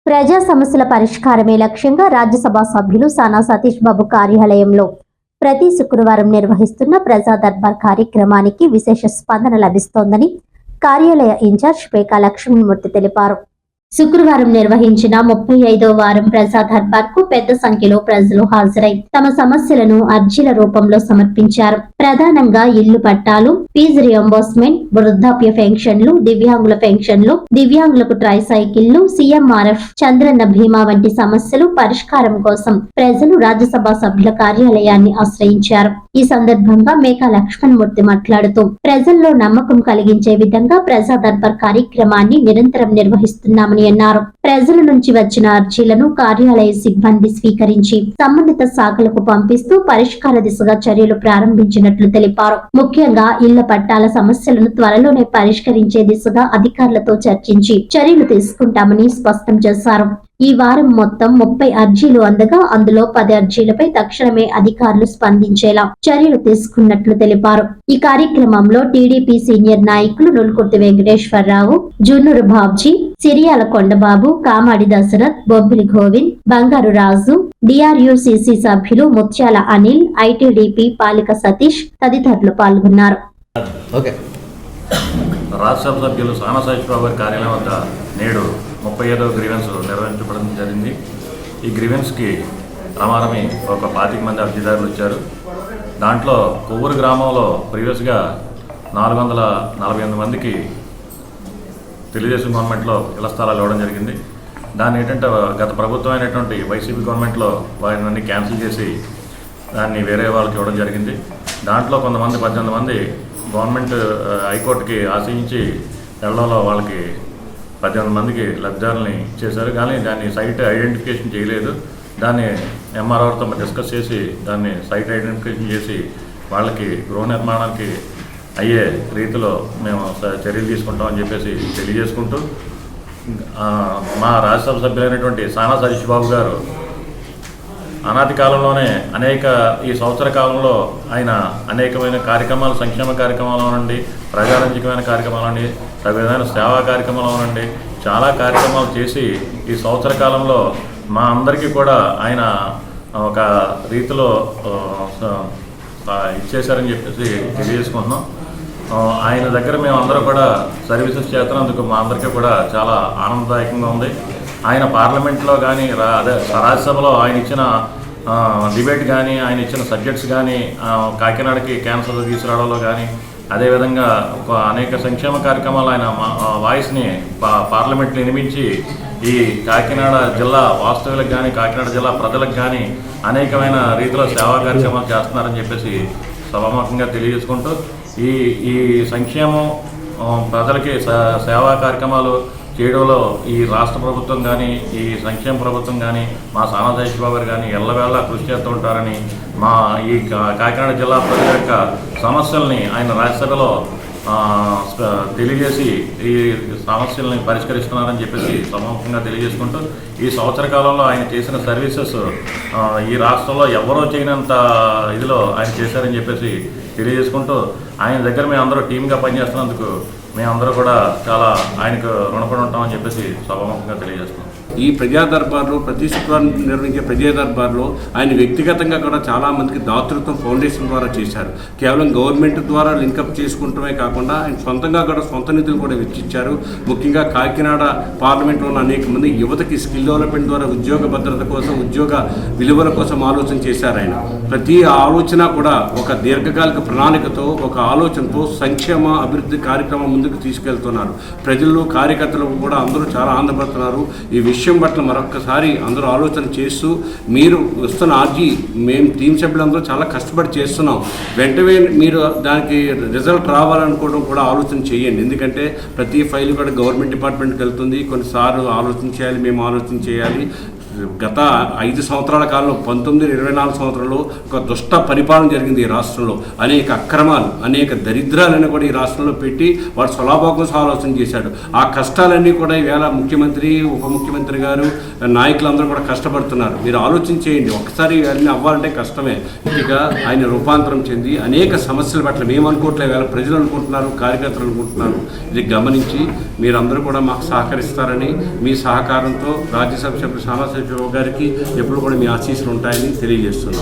ప్రజా సమస్యల పరిష్కారమే లక్ష్యంగా రాజ్యసభ సభ్యులు సానా సతీష్ బాబు కార్యాలయంలో ప్రతి శుక్రవారం నిర్వహిస్తున్న ప్రజా దర్బార్ కార్యక్రమానికి విశేష స్పందన లభిస్తోందని కార్యాలయ ఇన్ఛార్జ్ పేకా లక్ష్మణమూర్తి తెలిపారు. శుక్రవారం నిర్వహించిన 35వ వారం ప్రజా దర్బార్ కు పెద్ద సంఖ్యలో ప్రజలు హాజరై తమ సమస్యలను అర్జీల రూపంలో సమర్పించారు. ప్రధానంగా ఇల్లు పట్టాలు, ఫీజు రియంబర్స్మెంట్, వృద్ధాప్య పెన్షన్లు, దివ్యాంగుల పెన్షన్లు, దివ్యాంగులకు ట్రై సైకిళ్లు, సీఎంఆర్ఎఫ్, చంద్రన్న బీమా వంటి సమస్యలు పరిష్కారం కోసం ప్రజలు రాజ్యసభ సభ్యుల కార్యాలయాన్ని ఆశ్రయించారు. ఈ సందర్భంగా మేకా లక్ష్మణమూర్తి మాట్లాడుతూ ప్రజల్లో నమ్మకం కలిగించే విధంగా ప్రజా దర్బార్ కార్యక్రమాన్ని నిరంతరం నిర్వహిస్తున్నామని అన్నారు. ప్రజల నుంచి వచ్చిన అర్జీలను కార్యాలయ సిబ్బంది స్వీకరించి సంబంధిత శాఖలకు పంపిస్తూ పరిష్కార దిశగా చర్యలు ప్రారంభించినట్లు తెలిపారు. ముఖ్యంగా ఇళ్ల పట్టాల సమస్యలను త్వరలోనే పరిష్కరించే దిశగా అధికారులతో చర్చించి చర్యలు తీసుకుంటామని స్పష్టం చేశారు. ఈ వారం మొత్తం 30 అర్జీలు అందగా అందులో 10 అర్జీలపై తక్షణమే అధికారులు స్పందించేలా చర్యలు తీసుకున్నట్లు తెలిపారు. ఈ కార్యక్రమంలో టీడీపీ సీనియర్ నాయకులు నుల్కుర్తి వెంకటేశ్వరరావు, జున్నూరు బాబ్జీ, సిరియాల కొండబాబు, కామాడి దశరథ్, బొబ్బిలి గోవింద్, బంగారు రాజు, డిఆర్యుసిసి సభ్యులు ముత్యాల అనిల్, ఐటీడీపీ పాలిక సతీష్ తదితరులు పాల్గొన్నారు. రాజ్యసభ సభ్యులు సానా సతీష్ బాబు గారి కార్యాలయం వద్ద నేడు 35వ గ్రీవెన్స్ నిర్వహించబడడం జరిగింది. ఈ గ్రీవెన్స్కి రమారమి ఒక 25 మంది అర్జీదారులు వచ్చారు. దాంట్లో కొవ్వూరు గ్రామంలో ప్రీవియస్గా 448 మందికి తెలుగుదేశం గవర్నమెంట్లో ఇళ్ల స్థలాలు ఇవ్వడం జరిగింది. దాన్ని ఏంటంటే గత ప్రభుత్వం అయినటువంటి వైసీపీ గవర్నమెంట్లో వారిని క్యాన్సిల్ చేసి దాన్ని వేరే వాళ్ళకి ఇవ్వడం జరిగింది. దాంట్లో కొంతమంది 18 మంది గవర్నమెంట్ హైకోర్టుకి ఆశ్రయించి వెళ్ళడంలో వాళ్ళకి 18 మందికి లబ్ధిదారులని చేశారు. కానీ దాన్ని సైట్ ఐడెంటిఫికేషన్ చేయలేదు. దాన్ని ఎంఆర్ఓతో డిస్కస్ చేసి దాన్ని సైట్ ఐడెంటిఫికేషన్ చేసి వాళ్ళకి గృహ నిర్మాణానికి అయ్యే రీతిలో మేము చర్యలు తీసుకుంటామని చెప్పేసి తెలియజేసుకుంటూ మా రాజ్యసభ సభ్యులైనటువంటి సానా సతీష్ బాబు గారు అనాది కాలంలోనే ఈ సంవత్సర కాలంలో ఆయన అనేకమైన కార్యక్రమాలు, సంక్షేమ కార్యక్రమాలు నుండి ప్రజారంజకమైన కార్యక్రమాలు నుండి విధమైన సేవా కార్యక్రమాలు నుండి చాలా కార్యక్రమాలు చేసి ఈ సంవత్సర కాలంలో మా అందరికీ కూడా ఆయన ఒక రీతిలో ఇచ్చేశారని చెప్పేసి తెలియజేసుకుంటున్నాం. ఆయన దగ్గర మేము అందరూ కూడా సర్వీసెస్ చేస్తున్నందుకు మా అందరికీ కూడా చాలా ఆనందదాయకంగా ఉంది. ఆయన పార్లమెంట్లో కానీ రాజ్యసభలో ఆయన ఇచ్చిన డిబేట్ కానీ, ఆయన ఇచ్చిన సబ్జెక్ట్స్ కానీ, కాకినాడకి క్యాన్సర్ తీసుకురావడంలో కానీ, అదేవిధంగా అనేక సంక్షేమ కార్యక్రమాలు ఆయన వాయిస్ని పార్లమెంట్లో వినిపించి ఈ కాకినాడ జిల్లా వాస్తవులకు కానీ, కాకినాడ జిల్లా ప్రజలకు కానీ అనేకమైన రీతిలో సేవా కార్యక్రమాలు చేస్తున్నారని చెప్పేసి సభాముఖంగా తెలియజేసుకుంటూ ఈ సంక్షేమం ప్రజలకి సేవా కార్యక్రమాలు చేయడంలో ఈ రాష్ట్ర ప్రభుత్వం కానీ, ఈ సంక్షేమ ప్రభుత్వం కానీ, మా సానా సతీష్ బాబు గారు కానీ ఎల్లవేళ కృషి చేస్తూ ఉంటారని, మా ఈ కాకినాడ జిల్లా ప్రజల యొక్క సమస్యల్ని ఆయన రాజ్యసభలో తెలియజేసి ఈ సమస్యల్ని పరిష్కరిస్తున్నారని చెప్పేసి సమూహంగా తెలియజేసుకుంటూ ఈ సంవత్సర కాలంలో ఆయన చేసిన సర్వీసెస్ ఈ రాష్ట్రంలో ఎవరో చేయనంత ఇదిలో ఆయన చేశారని చెప్పేసి తెలియజేసుకుంటూ ఆయన దగ్గర మేము అందరూ టీమ్గా పనిచేస్తున్నందుకు మేమందరూ కూడా చాలా ఆయనకు రుణపడి ఉంటామని చెప్పేసి సభాముఖంగా తెలియజేస్తున్నాం. ఈ ప్రజా దర్బార్లో ప్రతి శుక్రవారం నిర్వహించే ప్రజా దర్బార్లో ఆయన వ్యక్తిగతంగా కూడా చాలామందికి దాతృత్వం ఫౌండేషన్ ద్వారా చేశారు. కేవలం గవర్నమెంట్ ద్వారా లింకప్ చేసుకుంటమే కాకుండా ఆయన సొంతంగా కూడా సొంత నిధులు కూడా వెచ్చించారు. ముఖ్యంగా కాకినాడ పార్లమెంట్లో ఉన్న అనేక మంది యువతకి స్కిల్ డెవలప్మెంట్ ద్వారా ఉద్యోగ భద్రత కోసం, ఉద్యోగ విలువల కోసం ఆలోచన చేశారు. ఆయన ప్రతి ఆలోచన కూడా ఒక దీర్ఘకాలిక ప్రణాళికతో, ఒక ఆలోచనతో సంక్షేమ అభివృద్ధి కార్యక్రమం ముందుకు తీసుకెళ్తున్నారు. ప్రజలు, కార్యకర్తలు కూడా అందరూ చాలా ఆనందపడుతున్నారు. ఈ విషయం పట్ల మరొకసారి అందరూ ఆలోచన చేస్తూ మీరు వస్తున్న ఆర్జీ మేము టీం సభ్యులందరూ చాలా కష్టపడి చేస్తున్నాం. వెంటనే మీరు దానికి రిజల్ట్ రావాలనుకోవడం కూడా ఆలోచన చేయండి. ఎందుకంటే ప్రతి ఫైల్ కూడా గవర్నమెంట్ డిపార్ట్మెంట్కి వెళ్తుంది. కొన్నిసార్లు ఆలోచన చేయాలి, మేము ఆలోచన చేయాలి. గత 5 సంవత్సరాల కాలంలో 19-24 సంవత్సరంలో ఒక దుష్ట పరిపాలన జరిగింది ఈ రాష్ట్రంలో. అనేక అక్రమాలు, అనేక దరిద్రాలన్నీ కూడా ఈ రాష్ట్రంలో పెట్టి వాడు స్వలాభం ఆలోచన చేశాడు. ఆ కష్టాలన్నీ కూడా ఈవేళ ముఖ్యమంత్రి, ఉప ముఖ్యమంత్రి గారు, నాయకులందరూ కూడా కష్టపడుతున్నారు. మీరు ఆలోచన చేయండి, ఒకసారి ఇవన్నీ అవ్వాలంటే కష్టమే. ఇక ఆయన రూపాంతరం చెంది అనేక సమస్యల పట్ల మేము అనుకోవట్లేదు, వేళ ప్రజలు అనుకుంటున్నారు, కార్యకర్తలు అనుకుంటున్నారు. ఇది గమనించి మీరందరూ కూడా మాకు సహకరిస్తారని, మీ సహకారంతో రాజ్యసభ సభ్యులు సానా సతీష్ బాబు గారికి ఎప్పుడు కూడా మీ ఆశీస్సులు ఉంటాయని తెలియజేస్తున్నాం.